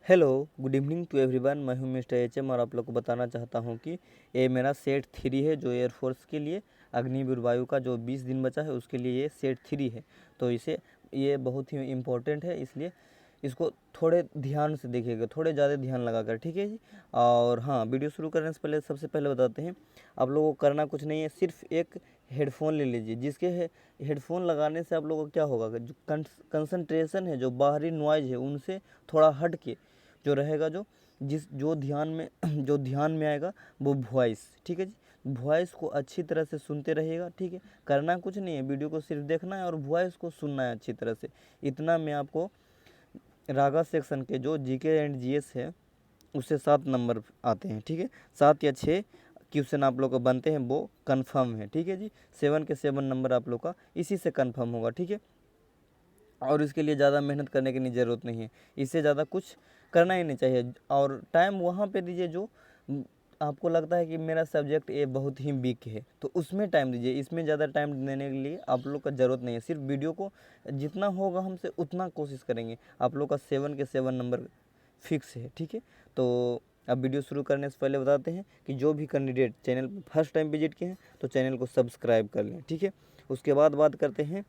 Hello, good evening to everyone. मैं हूं mister HM और आप लोग को बताना चाहता हूं कि ये मेरा सेट 3 है जो एयरफोर्स के लिए अग्निवीर वायु का जो 20 दिन बचा है उसके लिए ये सेट 3 है। तो ये बहुत ही इम्पोर्टेंट है, इसलिए इसको थोड़े ध्यान से देखिएगा, थोड़े ज़्यादा ध्यान लगा कर, ठीक है जी। और हाँ, वीडियो शुरू करने से पहले सबसे पहले बताते हैं, आप लोगों को करना कुछ नहीं है, सिर्फ एक हेडफोन ले लीजिए। जिसके हेडफोन लगाने से आप लोगों को क्या होगा, जो कंसंट्रेशन है, जो बाहरी नॉइज है उनसे थोड़ा हट के जो रहेगा, जो ध्यान में जो ध्यान में आएगा वो वॉइस, ठीक है जी। वॉइस को अच्छी तरह से सुनते रहिएगा, ठीक है। करना कुछ नहीं है, वीडियो को सिर्फ देखना है और वॉइस को सुनना है अच्छी तरह से। इतना मैं आपको रागा सेक्शन के जो जीके एंड जीएस है उससे 7 नंबर आते हैं, ठीक है। 7 या 6 क्वेश्चन आप लोग को बनते हैं, वो कन्फर्म है, ठीक है जी। 7 के 7 नंबर आप लोग का इसी से कन्फर्म होगा, ठीक है। और इसके लिए ज़्यादा मेहनत करने की ज़रूरत नहीं है, इससे ज़्यादा कुछ करना ही नहीं चाहिए। और टाइम वहाँ पे दीजिए जो आपको लगता है कि मेरा सब्जेक्ट ये बहुत ही वीक है, तो उसमें टाइम दीजिए। इसमें ज़्यादा टाइम देने के लिए आप लोग का ज़रूरत नहीं है। सिर्फ वीडियो को जितना होगा हमसे उतना कोशिश करेंगे। आप लोग का 7 के 7 नंबर फिक्स है, ठीक है। तो अब वीडियो शुरू करने से पहले बताते हैं कि जो भी कैंडिडेट चैनल पर फर्स्ट टाइम विजिट किए हैं तो चैनल को सब्सक्राइब कर लें, ठीक है। उसके बाद बात करते हैं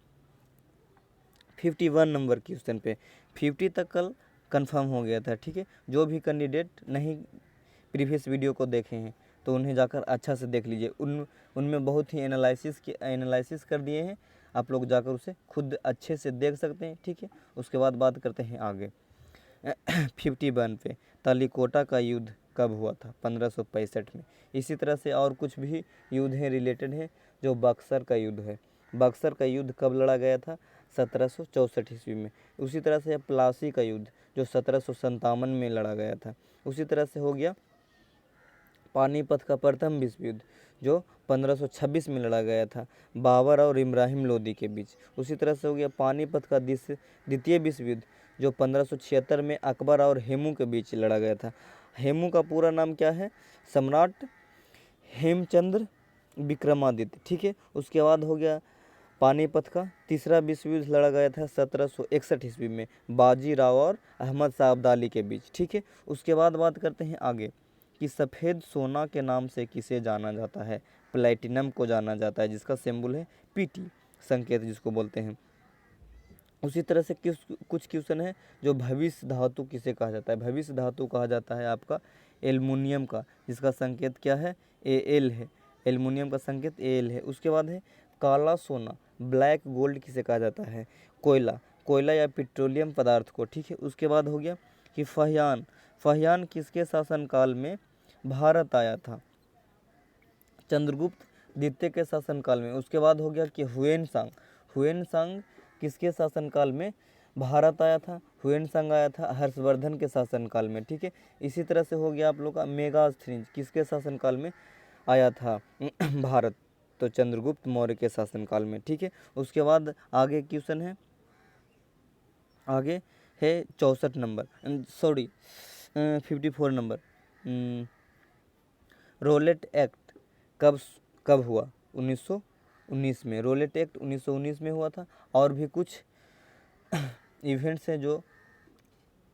51 नंबर क्वेश्चन पे। 50 तक कल कंफर्म हो गया था, ठीक है। जो भी कैंडिडेट नहीं प्रीवियस वीडियो को देखे हैं तो उन्हें जाकर अच्छा से देख लीजिए। उनमें बहुत ही एनालिसिस कर दिए हैं, आप लोग जाकर उसे खुद अच्छे से देख सकते हैं, ठीक है। उसके बाद बात करते हैं आगे 51 पे। तालीकोटा का युद्ध कब हुआ था? 1565 में। इसी तरह से और कुछ भी युद्ध हैं रिलेटेड है, जो बक्सर का युद्ध है। बक्सर का युद्ध कब लड़ा गया था? 1764 ईस्वी में। उसी तरह से प्लासी का युद्ध जो 1757 में लड़ा गया था। उसी तरह से हो गया पानीपत का प्रथम विश्व युद्ध जो 1526 में लड़ा गया था बाबर और इब्राहिम लोदी के बीच। उसी तरह से हो गया पानीपत का द्वितीय विश्व युद्ध जो 1576 में अकबर और हेमू के बीच लड़ा गया था। हेमू का पूरा नाम क्या है? सम्राट हेमचंद्र विक्रमादित्य, ठीक है। उसके बाद हो गया पानीपत का तीसरा विश्व युद्ध लड़ा गया था 1761 ईस्वी में बाजीराव और अहमद शाह अब्दाली के बीच, ठीक है। उसके बाद बात करते हैं आगे कि सफ़ेद सोना के नाम से किसे जाना जाता है? प्लैटिनम को जाना जाता है, जिसका सिंबल है पीटी, संकेत जिसको बोलते हैं। उसी तरह से कुछ क्वेश्चन है जो भविष्य धातु किसे कहा जाता है? भविष्य धातु कहा जाता है आपका एल्युमिनियम का, जिसका संकेत क्या है? एल है। एल्युमिनियम का संकेत एल है। उसके बाद है काला सोना, ब्लैक गोल्ड किसे कहा जाता है? कोयला या पेट्रोलियम पदार्थ को, ठीक है। उसके बाद हो गया कि फहियान किसके शासनकाल में भारत आया था? चंद्रगुप्त द्वितीय के शासनकाल में। उसके बाद हो गया कि हुएन सांग किसके शासनकाल में भारत आया था? हुएन सांग आया था हर्षवर्धन के शासनकाल में, ठीक है। इसी तरह से हो गया आप लोग का मेगास्थनीज किसके शासनकाल में आया था भारत? तो चंद्रगुप्त मौर्य के शासनकाल में, ठीक है। उसके बाद आगे क्वेश्चन है, आगे है 64 number, sorry 54 number. Rowlatt Act कब कब हुआ? 1919 में। रोलेट एक्ट 1919 में हुआ था। और भी कुछ इवेंट्स हैं जो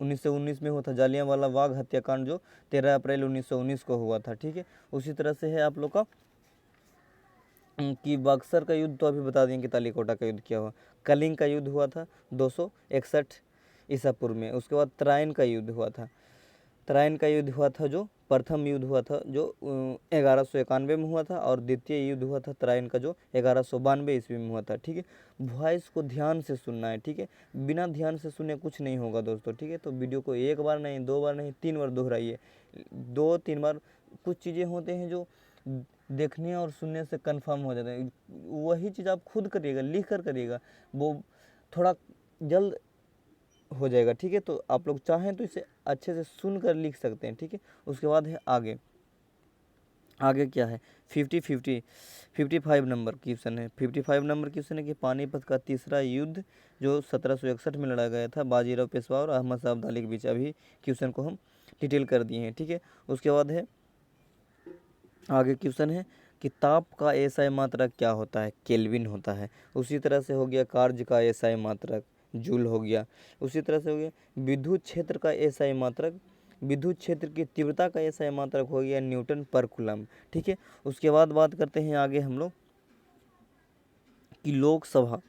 1919 में हुआ था। जालियांवाला बाग हत्याकांड जो 13 अप्रैल 1919 को हुआ था, ठीक है। उसी तरह से है आप लोग का कि बक्सर का युद्ध तो अभी बता देंगे कि तालीकोटा का युद्ध क्या हुआ। कलिंग का युद्ध हुआ था 261 ईसा पूर्व में। उसके बाद तराइन का युद्ध हुआ था। तराइन का युद्ध हुआ था जो प्रथम युद्ध हुआ था जो 1191 में हुआ था, और द्वितीय युद्ध हुआ था तराइन का जो 1192 ईस्वी में हुआ था, ठीक है। वॉइस को ध्यान से सुनना है, ठीक है। बिना ध्यान से सुने कुछ नहीं होगा दोस्तों, ठीक है। तो वीडियो को एक बार नहीं, 2 बार नहीं, 3 बार दोहराइए, 2-3 बार। कुछ चीज़ें होते हैं जो देखने और सुनने से कंफर्म हो जाता है, वही चीज़ आप खुद करिएगा, लिख कर करिएगा, वो थोड़ा जल्द हो जाएगा, ठीक है। तो आप लोग चाहें तो इसे अच्छे से सुन कर लिख सकते हैं, ठीक है। उसके बाद है आगे क्या है 55 नंबर क्वेश्चन है। 55 नंबर क्वेश्चन है कि पानीपत का तीसरा युद्ध जो 1761 में लड़ा गया था बाजीराव पेशवा और अहमद शाह अब्दाली के बीच। अभी क्वेश्चन को हम डिटेल कर दिए हैं, ठीक है। उसके बाद है आगे क्वेश्चन है कि ताप का एसआई मात्रक क्या होता है? केल्विन होता है। उसी तरह से हो गया कार्य का एसआई मात्रक जूल हो गया। उसी तरह से हो गया विद्युत क्षेत्र का एसआई मात्रक, विद्युत क्षेत्र की तीव्रता का एसआई मात्रक हो गया न्यूटन पर कूलम, ठीक है। उसके बाद बात करते हैं आगे हम लोग कि लोकसभा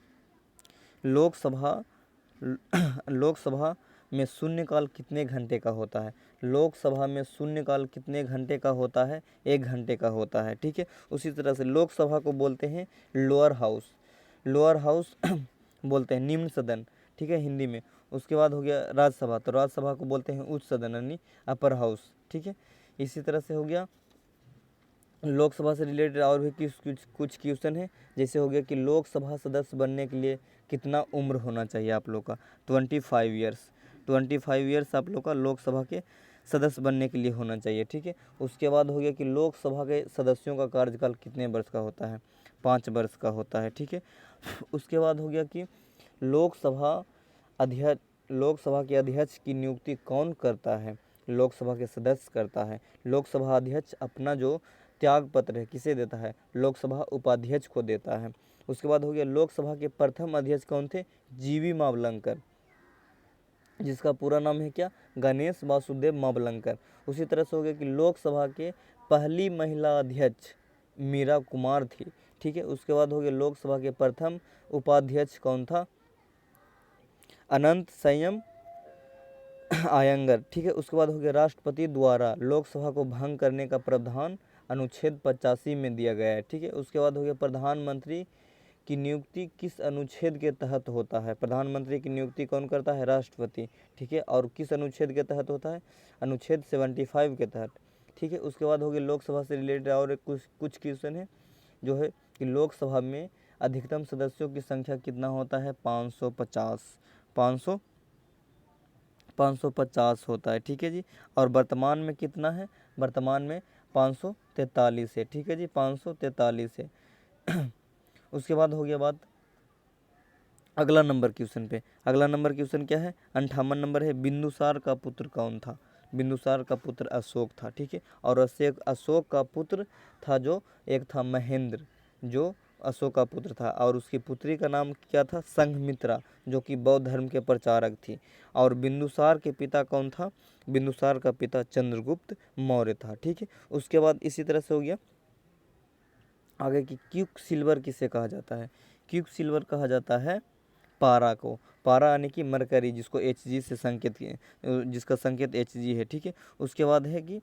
लोकसभा में शून्यकाल कितने घंटे का होता है। लोकसभा में शून्यकाल कितने घंटे का होता है, 1 घंटे का होता है, ठीक है। उसी तरह से लोकसभा को बोलते हैं लोअर हाउस, लोअर हाउस बोलते हैं निम्न सदन, ठीक है, हिंदी में। उसके बाद हो गया राज्यसभा, तो राज्यसभा को बोलते हैं उच्च सदन यानी अपर हाउस, ठीक है। इसी तरह से हो गया लोकसभा से रिलेटेड और भी कुछ क्वेश्चन है, जैसे हो गया कि लोकसभा सदस्य बनने के लिए कितना उम्र होना चाहिए आप लोग का, 25 ईयर्स, 25 ईयर्स आप लोग का लोकसभा के सदस्य बनने के लिए होना चाहिए, ठीक है। उसके बाद हो गया कि लोकसभा के सदस्यों का कार्यकाल कितने वर्ष का होता है, 5 वर्ष का होता है, ठीक है। उसके बाद हो गया कि लोकसभा के अध्यक्ष की नियुक्ति कौन करता है, लोकसभा के सदस्य करता है। लोकसभा अध्यक्ष अपना जो त्याग पत्र है किसे देता है, लोकसभा उपाध्यक्ष को देता है। उसके बाद हो गया लोकसभा के प्रथम अध्यक्ष कौन थे, जीवी मावलंकर, जिसका पूरा नाम है क्या, गणेश वासुदेव मावलंकर। उसी तरह से हो गया कि लोकसभा के पहली महिला अध्यक्ष मीरा कुमार थी, ठीक है। उसके बाद हो गया लोकसभा के प्रथम उपाध्यक्ष कौन था, अनंत संयम आयंगर, ठीक है। उसके बाद हो गया राष्ट्रपति द्वारा लोकसभा को भंग करने का प्रावधान अनुच्छेद 85 में दिया गया है, ठीक है। उसके बाद हो गया प्रधानमंत्री की नियुक्ति किस अनुच्छेद के तहत होता है, प्रधानमंत्री की नियुक्ति कौन करता है, राष्ट्रपति, ठीक है। और किस अनुच्छेद के तहत होता है, अनुच्छेद 75 के तहत, ठीक है। उसके बाद हो गया लोकसभा से रिलेटेड और कुछ क्वेश्चन है, जो है कि लोकसभा में अधिकतम सदस्यों की संख्या कितना होता है, 550 होता है, ठीक है जी। और वर्तमान में कितना है, वर्तमान में 543 है, ठीक है जी, 543 है। उसके बाद हो गया बात अगला नंबर क्वेश्चन पे। अगला नंबर क्वेश्चन क्या है, 58 नंबर है, बिंदुसार का पुत्र कौन था, बिंदुसार का पुत्र अशोक था, ठीक है। और अशोक का पुत्र था जो एक था महेंद्र, जो अशोक का पुत्र था, और उसकी पुत्री का नाम क्या था, संघमित्रा, जो कि बौद्ध धर्म के प्रचारक थी। और बिंदुसार के पिता कौन था, बिंदुसार का पिता चंद्रगुप्त मौर्य था, ठीक है। उसके बाद इसी तरह से हो गया आगे कि क्विक सिल्वर किसे कहा जाता है, क्विक सिल्वर कहा जाता है पारा को, पारा यानी कि मरकरी, जिसको Hg से संकेत किए, जिसका संकेत Hg है, ठीक है। उसके बाद है कि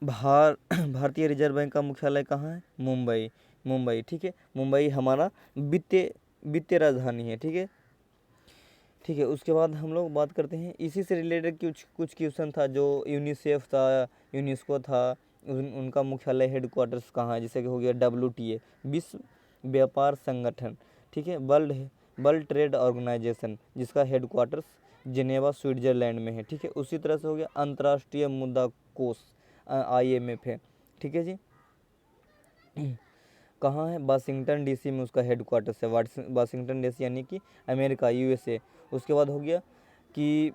भारतीय रिजर्व बैंक का मुख्यालय कहाँ है, मुंबई, ठीक है। मुंबई हमारा वित्तीय राजधानी है, ठीक है, ठीक है। उसके बाद हम लोग बात करते हैं इसी से रिलेटेड कुछ क्वेश्चन था, जो यूनिसेफ था, यूनेस्को था, उनका मुख्यालय हेडक्वार्टर्स कहाँ है, जैसे कि हो गया WTA, विश्व व्यापार संगठन, ठीक है। वर्ल्ड ट्रेड ऑर्गेनाइजेशन, जिसका हेडक्वार्टर्स जिनेवा स्विट्जरलैंड में है, ठीक है। उसी तरह से हो गया अंतर्राष्ट्रीय मुद्रा कोष IMF है, ठीक है जी, कहाँ है, वाशिंगटन DC में उसका हेडक्वार्टर्स है, वाशिंगटन DC यानी कि अमेरिका, USA। उसके बाद हो गया कि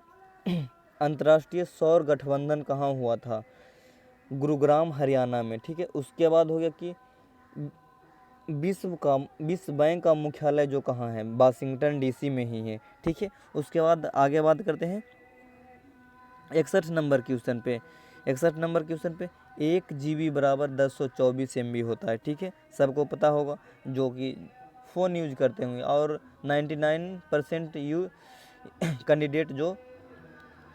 अंतर्राष्ट्रीय सौर गठबंधन कहाँ हुआ था, गुरुग्राम हरियाणा में, ठीक है। उसके बाद हो गया कि विश्व बैंक का मुख्यालय जो कहाँ है, वाशिंगटन DC में ही है, ठीक है। उसके बाद आगे बात करते हैं 61 नंबर क्वेश्चन पे। 61 नंबर क्वेश्चन पे 1 GB बराबर 1024 MB होता है, ठीक है, सबको पता होगा, जो कि फ़ोन यूज करते होंगे, और 99% कैंडिडेट जो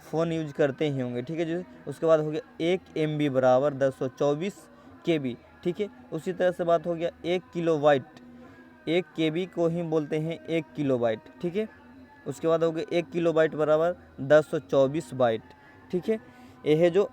फ़ोन यूज करते ही होंगे, ठीक है जी। उसके बाद हो गया 1 MB बराबर 1024 KB, ठीक है। उसी तरह से बात हो गया 1 किलोबाइट, 1 KB को ही बोलते हैं 1 किलोबाइट, ठीक है। उसके बाद हो गया 1 किलोबाइट बराबर 1024 बाइट, ठीक है। यह है जो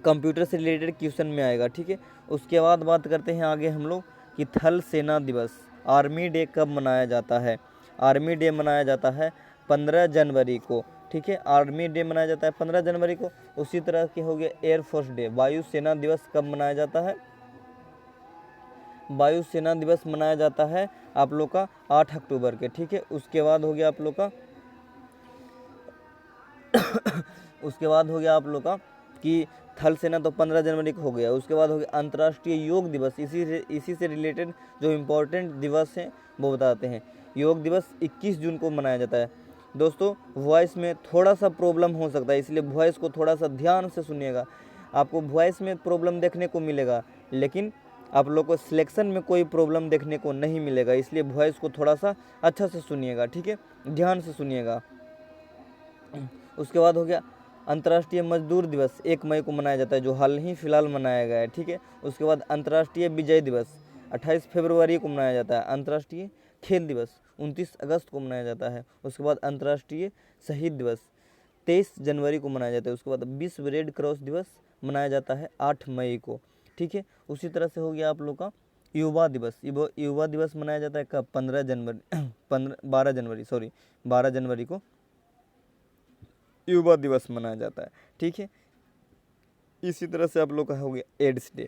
कंप्यूटर से रिलेटेड क्वेश्चन में आएगा, ठीक है। उसके बाद बात करते हैं आगे हम लोग कि थल सेना दिवस, आर्मी डे कब मनाया जाता है, आर्मी डे मनाया जाता है 15 जनवरी को, ठीक है। आर्मी डे मनाया जाता है 15 जनवरी को। उसी तरह के हो गया एयरफोर्स डे, वायुसेना दिवस कब मनाया जाता है, वायुसेना दिवस मनाया जाता है आप लोग का 8 अक्टूबर के, ठीक है। उसके बाद हो गया आप लोग का उसके बाद हो गया आप लोग का कि थल सेना तो 15 जनवरी को हो गया। उसके बाद हो गया अंतर्राष्ट्रीय योग दिवस, इसी से रिलेटेड जो इम्पोर्टेंट दिवस हैं वो बताते हैं योग दिवस 21 जून को मनाया जाता है। दोस्तों वॉइस में थोड़ा सा प्रॉब्लम हो सकता है, इसलिए वॉइस को थोड़ा सा ध्यान से सुनिएगा। आपको वॉइस में प्रॉब्लम देखने को मिलेगा, लेकिन आप लोग को सिलेक्शन में कोई प्रॉब्लम देखने को नहीं मिलेगा, इसलिए वॉइस को थोड़ा सा अच्छा से सुनिएगा, ठीक है, ध्यान से सुनिएगा। उसके बाद हो गया अंतर्राष्ट्रीय मजदूर दिवस, 1 मई को मनाया जाता है, जो हाल ही फिलहाल मनाया गया है, ठीक है। उसके बाद अंतर्राष्ट्रीय विजय दिवस 28 फरवरी को मनाया जाता है। अंतर्राष्ट्रीय खेल दिवस 29 अगस्त को मनाया जाता है। उसके बाद अंतर्राष्ट्रीय शहीद दिवस 23 जनवरी को मनाया जाता है। उसके बाद विश्व रेड क्रॉस दिवस मनाया जाता है 8 मई को, ठीक है। उसी तरह से हो गया आप लोग का युवा दिवस। युवा दिवस मनाया जाता है कब? 12 जनवरी को युवा दिवस मनाया जाता है, ठीक है। इसी तरह से आप लोग का हो गया एड्स डे,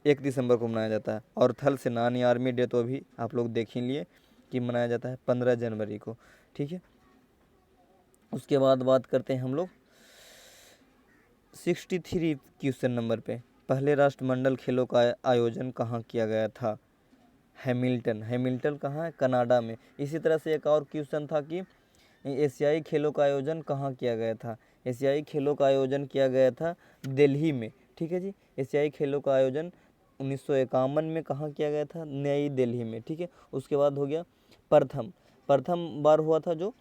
1 दिसंबर को मनाया जाता है। और थल सेनानी आर्मी डे तो अभी आप लोग देख ही लिए कि मनाया जाता है 15 जनवरी को, ठीक है। उसके बाद बात करते हैं हम लोग 63 क्वेश्चन नंबर पे, पहले राष्ट्रमंडल खेलों का आयोजन कहाँ किया गया था? हैमिल्टन कहाँ है? कनाडा में। इसी तरह से एक और क्वेश्चन था कि एशियाई खेलों का आयोजन कहाँ किया गया था? एशियाई खेलों का आयोजन किया गया था दिल्ली में, ठीक है जी। एशियाई खेलों का आयोजन 1951 में कहाँ किया गया था? नई दिल्ली में, ठीक है। उसके बाद हो गया प्रथम बार हुआ था जो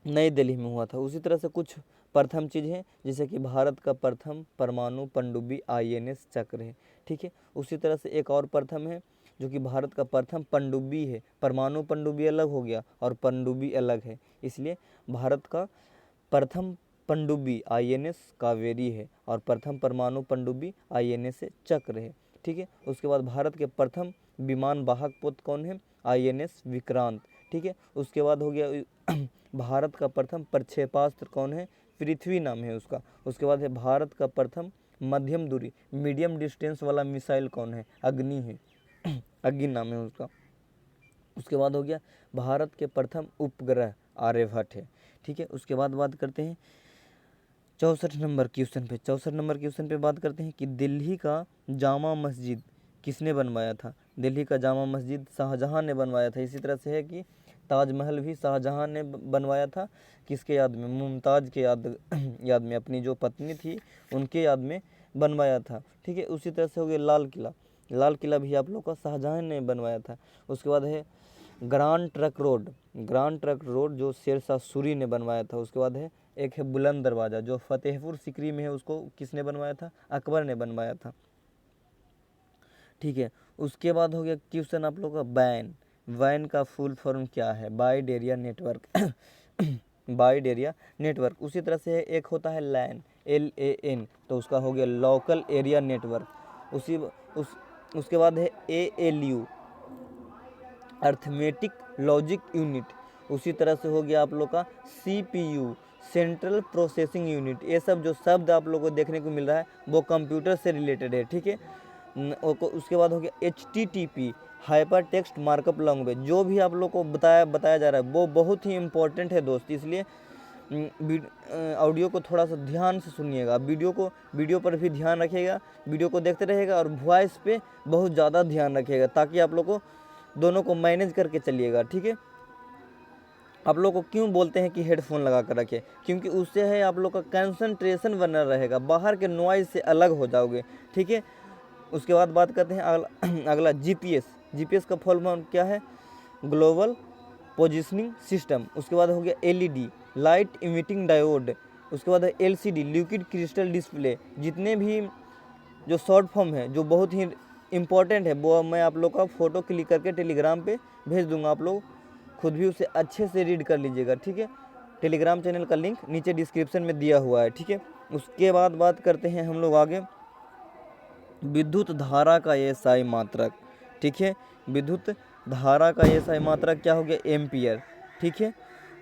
नई दिल्ली में हुआ था। उसी तरह से कुछ प्रथम चीज़ है, जैसे कि भारत का प्रथम परमाणु पनडुब्बी INS चक्र है, ठीक है। उसी तरह से एक और प्रथम है जो कि भारत का प्रथम पनडुब्बी है। परमाणु पनडुब्बी अलग हो गया और पनडुब्बी अलग है, इसलिए भारत का प्रथम पनडुब्बी INS कावेरी है और प्रथम परमाणु पनडुब्बी INS चक्र है, ठीक है। उसके बाद भारत के प्रथम विमान वाहक पोत कौन है? INS विक्रांत, ठीक है। उसके बाद हो गया भारत का प्रथम प्रक्षेपास्त्र कौन है? पृथ्वी नाम है उसका। उसके बाद है भारत का प्रथम मध्यम दूरी मीडियम डिस्टेंस वाला मिसाइल कौन है? अग्नि है, अग्नि नाम है उसका। उसके बाद हो गया भारत के प्रथम उपग्रह आर्यभट्ट है, ठीक है। उसके बाद बात करते हैं 64 नंबर क्वेश्चन पे बात करते हैं कि दिल्ली का जामा मस्जिद किसने बनवाया था? दिल्ली का जामा मस्जिद शाहजहां ने बनवाया था। इसी तरह से है कि ताजमहल भी शाहजहां ने बनवाया था, किसके याद में? मुमताज़ के याद में, अपनी जो पत्नी थी उनके याद में बनवाया था, ठीक है। उसी तरह से हो गया लाल किला भी आप लोग का शाहजहां ने बनवाया था। उसके बाद है ग्रांड ट्रंक रोड जो शेरशाह सूरी ने बनवाया था। उसके बाद है एक है बुलंद दरवाज़ा जो फतेहपुर सिकरी में है, उसको किसने बनवाया था? अकबर ने बनवाया था, ठीक है। उसके बाद हो गया क्वेश्चन आप लोग का वैन का फुल फॉर्म क्या है? Wide area network. उसी तरह से एक होता है LAN, LAN, तो उसका हो गया लोकल एरिया नेटवर्क। उसके बाद है ALU, अर्थमेटिक लॉजिक यूनिट। उसी तरह से हो गया आप लोग का CPU, सेंट्रल प्रोसेसिंग यूनिट। ये सब जो शब्द आप लोगों को देखने को मिल रहा है वो कंप्यूटर से रिलेटेड है, ठीक है। उसके बाद हो गया HTTP, hyper text markup language. जो भी आप लोग को बताया जा रहा है वो बहुत ही इम्पोर्टेंट है दोस्त, इसलिए ऑडियो को थोड़ा सा ध्यान से सुनिएगा, वीडियो पर भी ध्यान रखिएगा, वीडियो को देखते रहिएगा और वॉइस पे बहुत ज़्यादा ध्यान रखिएगा, ताकि आप लोग को दोनों को मैनेज करके चलिएगा, ठीक है। आप लोग को क्यों बोलते हैं कि हेडफोन लगा कर रखें? क्योंकि उससे है आप लोग का कंसंट्रेशन बना रहेगा, बाहर के नॉइज़ से अलग हो जाओगे, ठीक है। उसके बाद बात करते हैं अगला GPS का फुल फॉर्म क्या है? Global positioning system. उसके बाद हो गया LED, लाइट इमिटिंग डायोड। उसके बाद है LCD, लिक्विड क्रिस्टल डिस्प्ले। जितने भी जो शॉर्ट फॉर्म है जो बहुत ही इम्पोर्टेंट है वो मैं आप लोग का फ़ोटो क्लिक करके टेलीग्राम पे भेज दूंगा, आप लोग खुद भी उसे अच्छे से रीड कर लीजिएगा, ठीक है। टेलीग्राम चैनल का लिंक नीचे डिस्क्रिप्शन में दिया हुआ है, ठीक है। उसके बाद बात करते हैं हम लोग आगे विद्युत धारा का SI मात्रक, ठीक है। विद्युत धारा का SI मात्रक क्या हो गया? एम्पियर, ठीक है।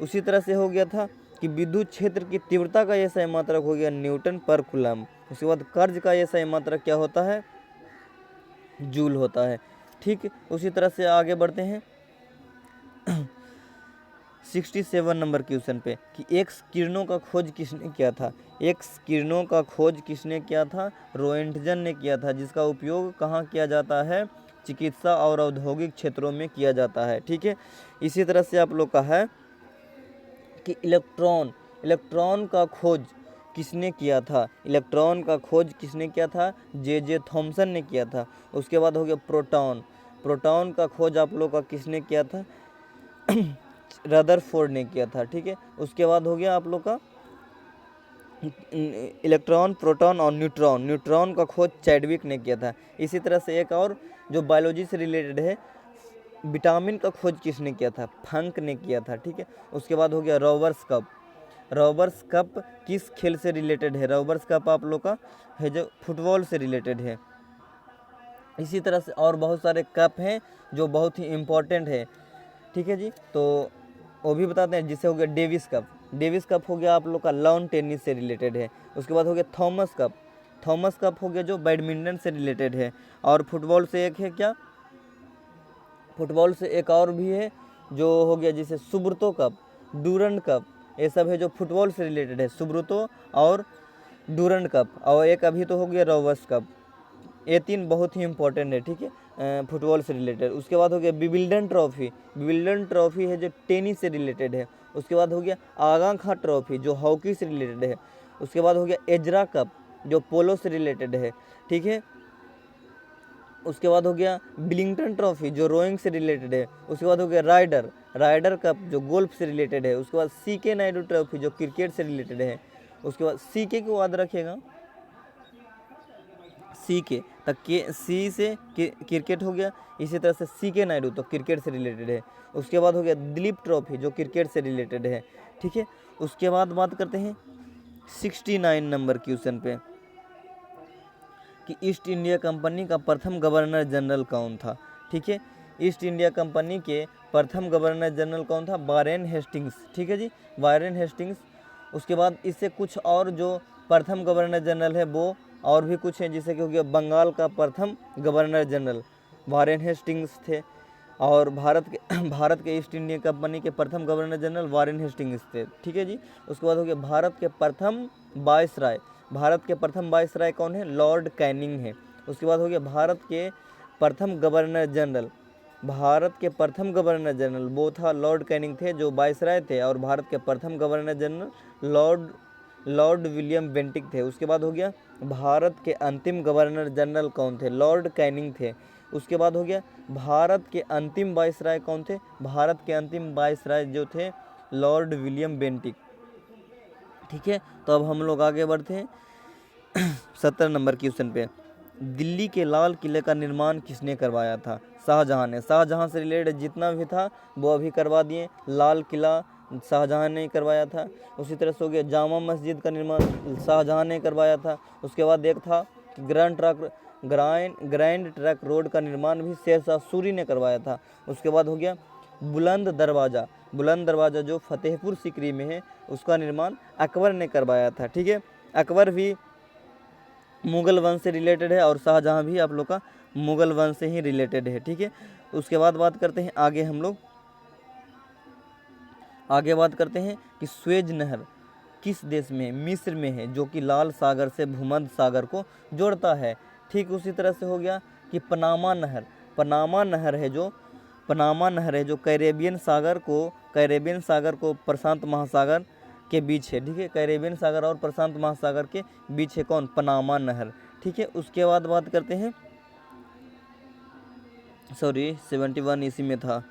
उसी तरह से हो गया था कि विद्युत क्षेत्र की तीव्रता का SI मात्रक हो गया न्यूटन पर कूलम। उसके बाद कर्ज का SI मात्रक क्या होता है? जूल होता है, ठीक। उसी तरह से आगे बढ़ते हैं 67 नंबर क्वेश्चन पे कि एक्स किरणों का खोज किसने किया था? एक्स किरणों का खोज किसने किया था? रोएंटजन ने किया था, जिसका उपयोग कहाँ किया जाता है? चिकित्सा और औद्योगिक क्षेत्रों में किया जाता है। ठीक है, इसी तरह से आप लोग का है कि इलेक्ट्रॉन का खोज किसने किया था? इलेक्ट्रॉन का खोज किसने किया था? जे थॉमसन ने किया था। उसके बाद हो गया प्रोटॉन का खोज आप लोग का किसने किया था? रदरफोर्ड ने किया था। ठीक है, उसके बाद हो गया आप लोग का इलेक्ट्रॉन, प्रोटॉन और न्यूट्रॉन का खोज चैडविक ने किया था। इसी तरह से एक और जो बायोलॉजी से रिलेटेड है, विटामिन का खोज किसने किया था? फंक ने किया था। ठीक है, उसके बाद हो गया रॉबर्स कप किस खेल से रिलेटेड है? रॉबर्स कप आप लोग का है जो फुटबॉल से रिलेटेड है। इसी तरह से और बहुत सारे कप हैं जो बहुत ही इम्पोर्टेंट है। ठीक है जी, तो वो भी बताते हैं, जिसे हो गया डेविस कप हो गया आप लोग का लॉन टेनिस से रिलेटेड है। उसके बाद हो गया थॉमस कप हो गया जो बैडमिंटन से रिलेटेड है। और फुटबॉल से एक है क्या? फुटबॉल से एक और भी है जो हो गया जिसे सुब्रतो कप, डूरंड कप, ये सब है जो फुटबॉल से रिलेटेड है, सुब्रतो और डूरंड कप। और एक अभी तो हो गया रॉबर्स कप। ये तीन बहुत ही इंपॉर्टेंट है। ठीक है, फुटबॉल से रिलेटेड। उसके बाद हो गया विबिल्डन ट्रॉफी है जो टेनिस से रिलेटेड है। उसके बाद हो गया आगा खां ट्रॉफी जो हॉकी से रिलेटेड है। उसके बाद हो गया एजरा कप जो पोलो से रिलेटेड है। ठीक है, उसके बाद हो गया बिलिंगटन ट्रॉफी जो रोइंग से रिलेटेड है। उसके बाद हो गया राइडर कप जो गोल्फ से रिलेटेड है। उसके बाद सीके नायडू ट्रॉफी जो क्रिकेट से रिलेटेड है। उसके बाद सीके को याद रखिएगा, सी के तक के सी से क्रिकेट हो गया। इसी तरह से सीके नायडू तो क्रिकेट से रिलेटेड है। उसके बाद हो गया दिलीप ट्रॉफी जो क्रिकेट से रिलेटेड है। ठीक है, उसके बाद बात करते हैं 69 नंबर क्वेश्चन पे कि ईस्ट इंडिया कंपनी का प्रथम गवर्नर जनरल कौन था? ठीक है, ईस्ट इंडिया कंपनी के प्रथम गवर्नर जनरल कौन था? Warren Hastings. ठीक है जी, वारेन हेस्टिंग्स। उसके बाद इससे कुछ और जो प्रथम गवर्नर जनरल है वो और भी कुछ हैं, जैसे कि हो गया बंगाल का प्रथम गवर्नर जनरल वारेन हेस्टिंग्स थे। और भारत के ईस्ट इंडिया कंपनी के प्रथम गवर्नर जनरल वारेन हेस्टिंग्स थे। ठीक है जी, उसके बाद हो गया भारत के प्रथम वायसराय कौन है? लॉर्ड कैनिंग है। उसके बाद हो गया भारत के प्रथम गवर्नर जनरल वो था लॉर्ड कैनिंग थे जो वायसराय थे। और भारत के प्रथम governor general Lord William Bentinck थे। उसके बाद हो गया भारत के अंतिम गवर्नर जनरल कौन थे? लॉर्ड कैनिंग थे। उसके बाद हो गया भारत के अंतिम वायसराय कौन थे? भारत के अंतिम वायसराय जो थे लॉर्ड विलियम बेंटिक। ठीक है, तो अब हम लोग आगे बढ़ते हैं 70 नंबर क्वेश्चन पे। दिल्ली के लाल किले का निर्माण किसने करवाया था? शाहजहां ने। शाहजहां से रिलेटेड जितना भी था वो अभी करवा दिए। लाल किला शाहजहां ने करवाया था। उसी तरह से हो गया जामा मस्जिद का निर्माण शाहजहां ने करवाया था। उसके बाद एक था कि ग्रैंड ट्रक रोड का निर्माण भी शेरशाह सूरी ने करवाया था। उसके बाद हो गया बुलंद दरवाज़ा जो फतेहपुर सीकरी में है उसका निर्माण अकबर ने करवाया था। ठीक है, अकबर भी मुगल वंश से रिलेटेड है और शाहजहां भी आप लोग का मुगल वंश से ही रिलेटेड है। ठीक है, उसके बाद बात करते हैं आगे हम लोग बात करते हैं कि स्वेज नहर किस देश में? मिस्र में है, जो कि लाल सागर से भूमध्य सागर को जोड़ता है। ठीक उसी तरह से हो गया कि पनामा नहर है जो कैरेबियन सागर को प्रशांत महासागर के बीच है। ठीक है, कैरेबियन सागर और प्रशांत महासागर के बीच है कौन? पनामा नहर। ठीक है, उसके बाद बात करते हैं 71 इसी में था,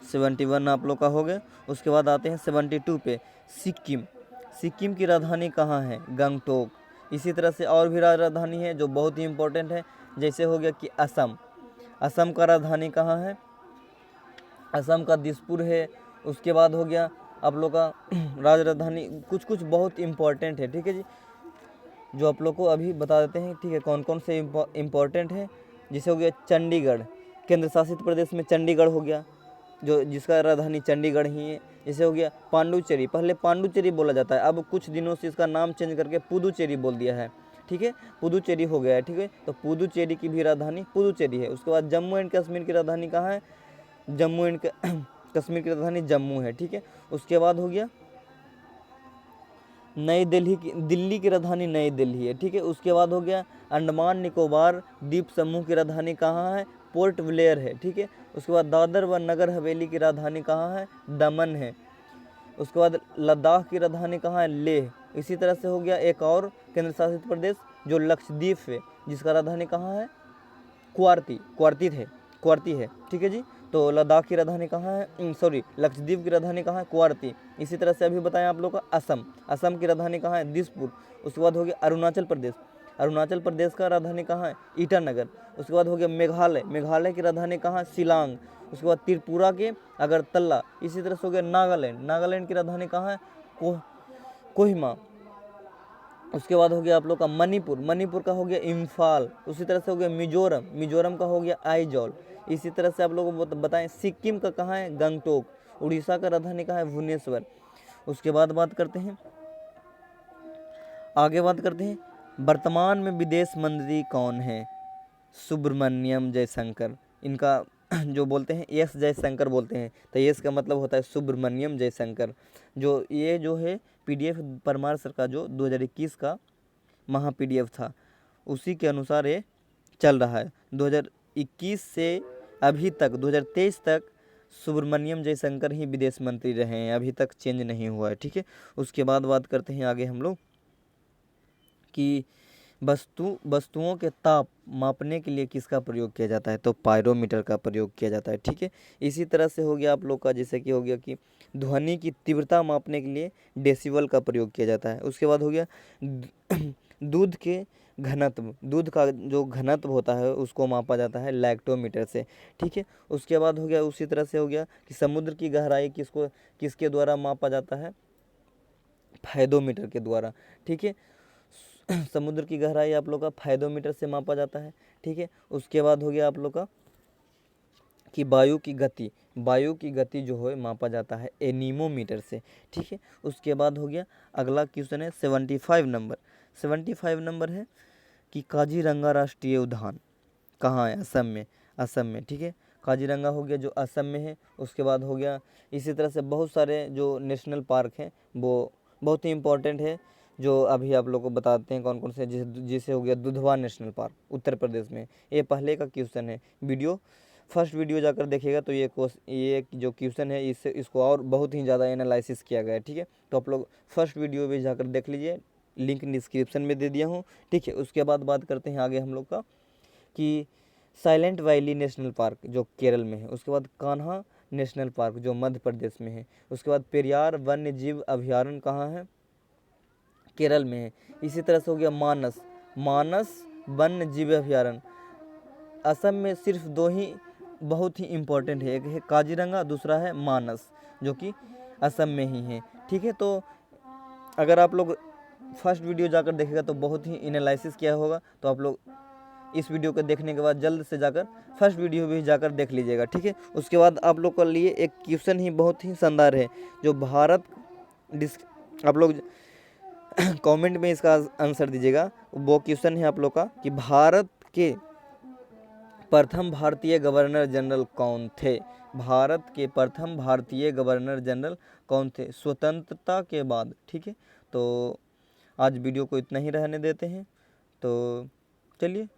71 आप लोग का हो गया। उसके बाद आते हैं 72 पे सिक्किम की राजधानी कहाँ है? गंगटोक। इसी तरह से और भी राजधानी है जो बहुत ही इंपॉर्टेंट है, जैसे हो गया कि असम का राजधानी कहाँ है? असम का दिसपुर है। उसके बाद हो गया आप लोग का राजधानी कुछ बहुत इम्पॉर्टेंट है। ठीक है जी, जो आप लोग को अभी बता देते हैं। ठीक है, कौन कौन से इम्पॉर्टेंट है? जैसे हो गया चंडीगढ़, केंद्र शासित प्रदेश में चंडीगढ़ हो गया जो जिसका राजधानी चंडीगढ़ ही है। जैसे हो गया पांडुचेरी, पहले पांडुचेरी बोला जाता है, अब कुछ दिनों से इसका नाम चेंज करके पुदुचेरी बोल दिया है। ठीक है, पुदुचेरी हो गया है। ठीक है, तो पुदुचेरी की भी राजधानी पुदुचेरी है। उसके बाद जम्मू एंड कश्मीर की राजधानी कहाँ है? कश्मीर की राजधानी जम्मू है। ठीक है, उसके बाद हो गया दिल्ली की राजधानी नई दिल्ली है, ठीक है। उसके बाद हो गया अंडमान निकोबार द्वीप समूह की राजधानी कहाँ है, पोर्ट ब्लेयर है, ठीक है। उसके बाद दादर व नगर हवेली की राजधानी कहाँ है, दमन है। उसके बाद लद्दाख की राजधानी कहाँ है, लेह। इसी तरह से हो गया एक और केंद्र शासित प्रदेश जो लक्षद्वीप है, जिसका राजधानी कहाँ है, क्वार्ती है, ठीक है जी। तो लद्दाख की राजधानी कहाँ है, सॉरी, लक्षद्वीप की राजधानी कहाँ है, क्वार्ती। इसी तरह से अभी बताएं आप लोग का असम की राजधानी कहाँ है, दिसपुर। उसके बाद हो गया अरुणाचल प्रदेश का राजधानी कहाँ है, ईटानगर। उसके बाद हो गया मेघालय की राजधानी कहाँ है, शिलांग। उसके बाद त्रिपुरा के अगरतला। इसी तरह से हो गया नागालैंड की राजधानी कहाँ है, कोहिमा। उसके बाद हो गया आप लोग का मणिपुर का हो गया इम्फाल। उसी तरह से हो गया मिजोरम का हो गया आइजॉल। इसी तरह से आप लोगों को बताएं सिक्किम का कहाँ है, गंगटोक। उड़ीसा का राजधानी कहाँ है, भुवनेश्वर। उसके बाद आगे बात करते हैं वर्तमान में विदेश मंत्री कौन है, सुब्रमण्यम जयशंकर। इनका जो बोलते हैं एस जयशंकर बोलते हैं, तो एस का मतलब होता है सुब्रमण्यम जयशंकर। जो है पीडीएफ परमार सर का जो 2021 का महा पीडीएफ था, उसी के अनुसार ये चल रहा है। 2021 से अभी तक 2023 तक सुब्रमण्यम जयशंकर ही विदेश मंत्री रहे हैं, अभी तक चेंज नहीं हुआ है, ठीक है। उसके बाद बात करते हैं आगे हम लोग कि वस्तुओं के ताप मापने के लिए किसका प्रयोग किया जाता है, तो पायरोमीटर का प्रयोग किया जाता है, ठीक है। इसी तरह से हो गया आप लोग का, जैसे कि हो गया कि ध्वनि की तीव्रता मापने के लिए डेसिबल का प्रयोग किया जाता है। उसके बाद हो गया दूध का जो घनत्व होता है उसको मापा जाता है लैक्टोमीटर से, ठीक है। उसके बाद हो गया उसी तरह से हो गया कि समुद्र की गहराई किसके द्वारा मापा जाता है, फायदोमीटर के द्वारा, ठीक है। समुद्र की गहराई आप लोग का फायदोमीटर से मापा जाता है, ठीक है। उसके बाद हो गया आप लोग का कि वायु की गति जो है मापा जाता है एनीमोमीटर से, ठीक है। उसके बाद हो गया अगला क्वेश्चन है 75 नंबर है कि काजीरंगा राष्ट्रीय उद्यान कहाँ है, असम में, ठीक है। काजीरंगा हो गया जो असम में है। उसके बाद हो गया इसी तरह से बहुत सारे जो नेशनल पार्क हैं वो बहुत ही इम्पोर्टेंट है, जो अभी आप लोग को बताते हैं कौन कौन से, जैसे हो गया दुधवा नेशनल पार्क उत्तर प्रदेश में। ये पहले का क्वेश्चन है, फर्स्ट वीडियो जाकर देखिएगा तो ये जो क्वेश्चन है इसको और बहुत ही ज़्यादा एनालिसिस किया गया है, ठीक है। तो आप लोग फर्स्ट वीडियो भी जाकर देख लीजिए, लिंक डिस्क्रिप्शन में दे दिया हूँ, ठीक है। उसके बाद बात करते हैं आगे हम लोग का कि साइलेंट वैली नेशनल पार्क जो केरल में है। उसके बाद कान्हा नेशनल पार्क जो मध्य प्रदेश में है। उसके बाद पेरियार वन्य जीव अभयारण्य कहाँ है, केरल में है। इसी तरह से हो गया मानस वन्य जीव अभयारण्य। असम में सिर्फ दो ही बहुत ही इम्पोर्टेंट है, एक है काजीरंगा, दूसरा है मानस, जो कि असम में ही है, ठीक है। तो अगर आप लोग फर्स्ट वीडियो जाकर देखेगा तो बहुत ही एनालिसिस किया होगा, तो आप लोग इस वीडियो को देखने के बाद जल्द से जाकर फर्स्ट वीडियो भी जाकर देख लीजिएगा, ठीक है। उसके बाद आप लोग के लिए एक क्वेश्चन ही बहुत ही शानदार है, जो आप लोग कमेंट में इसका आंसर दीजिएगा। वो क्वेश्चन है आप लोग का कि भारत के प्रथम भारतीय गवर्नर जनरल कौन थे, स्वतंत्रता के बाद, ठीक है। तो आज वीडियो को इतना ही रहने देते हैं, तो चलिए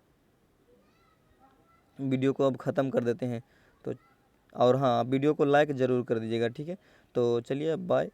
वीडियो को अब ख़त्म कर देते हैं। तो और हाँ, वीडियो को लाइक ज़रूर कर दीजिएगा, ठीक है। तो चलिए बाय।